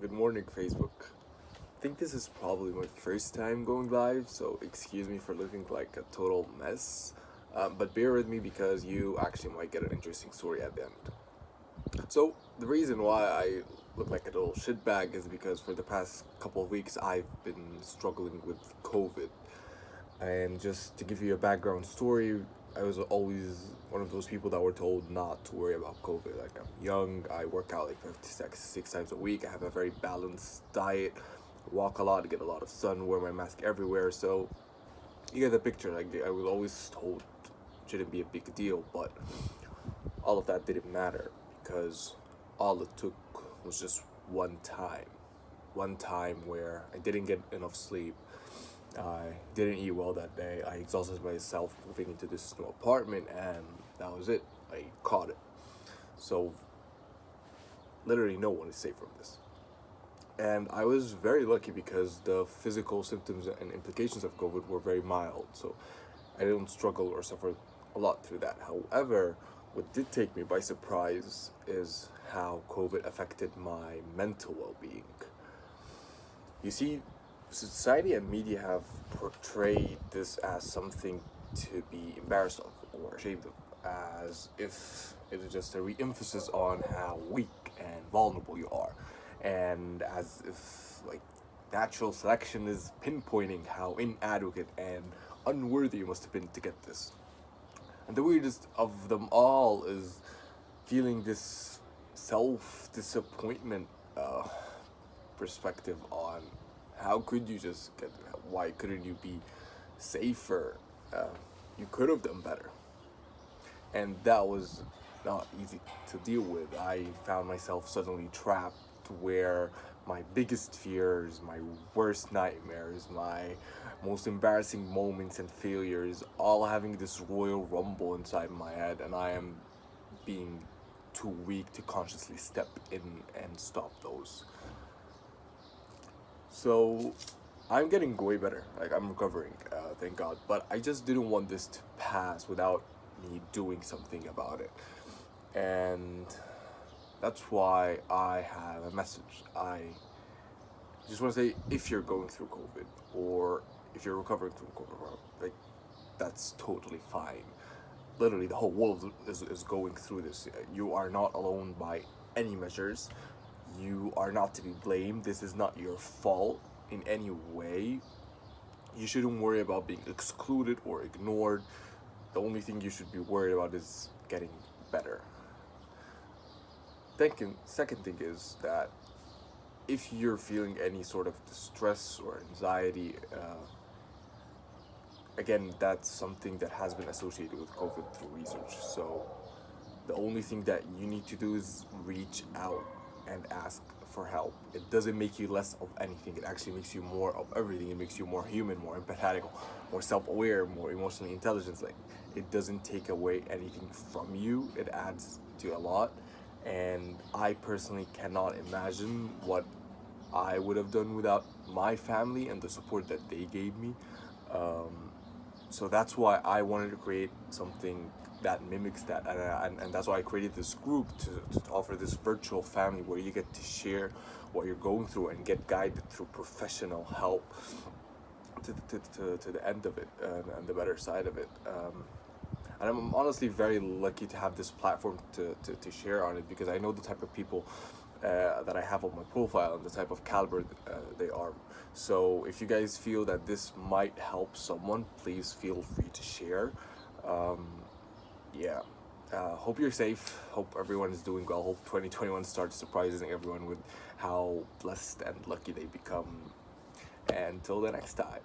Good morning, Facebook. I think this is probably my first time going live, so excuse me for looking like a total mess. But bear with me because you actually might get an interesting story at the end. So, the reason why I look like a total shitbag is because for the past couple of weeks I've been struggling with COVID. And just to give you a background story, I was always one of those people that were told not to worry about COVID. Like, I'm young, I work out like 56 times a week, I have a very balanced diet, walk a lot, get a lot of sun, wear my mask everywhere. So you get the picture. Like, I was always told it shouldn't be a big deal, but all of that didn't matter because all it took was just one time where I didn't get enough sleep. I didn't eat well that day. I exhausted myself moving into this new apartment, and that was it. I caught it. So, literally, no one is safe from this. And I was very lucky because the physical symptoms and implications of COVID were very mild. So, I didn't struggle or suffer a lot through that. However, what did take me by surprise is how COVID affected my mental well being. You see, society and media have portrayed this as something to be embarrassed of or ashamed of, as if it is just a re emphasis on how weak and vulnerable you are, and as if, like, natural selection is pinpointing how inadequate and unworthy you must have been to get this. And the weirdest of them all is feeling this self disappointment perspective on how could you just get, why couldn't you be safer? Uh, you could have done better. And that was not easy to deal with. I found myself suddenly trapped where my biggest fears, my worst nightmares, my most embarrassing moments and failures all having this royal rumble inside my head, and I am being too weak to consciously step in and stop those. So I'm getting way better. Like, I'm recovering, thank God. But I just didn't want this to pass without me doing something about it. And that's why I have a message. I just want to say, if you're going through COVID or if you're recovering from COVID, like, that's totally fine. Literally, the whole world is going through this. You are not alone by any measures. You are not to be blamed. This is not your fault in any way. You shouldn't worry about being excluded or ignored. The only thing you should be worried about is getting better. Second thing is that if you're feeling any sort of distress or anxiety, again, that's something that has been associated with COVID through research. So the only thing that you need to do is reach out and ask for help. It doesn't make you less of anything. It actually makes you more of everything. It makes you more human, more empathetic, more self-aware, more emotionally intelligent. Like, it doesn't take away anything from you. It adds to a lot. And I personally cannot imagine what I would have done without my family and the support that they gave me. Um, so that's why I wanted to create something that mimics that, and that's why I created this group to offer this virtual family where you get to share what you're going through and get guided through professional help to the end of it, and the better side of it. And I'm honestly very lucky to have this platform to share on it, because I know the type of people that I have on my profile and the type of caliber they are. So if you guys feel that this might help someone, please feel free to share. Um, yeah. Hope you're safe. Hope everyone is doing well. Hope 2021 starts surprising everyone with how blessed and lucky they become. And until the next time.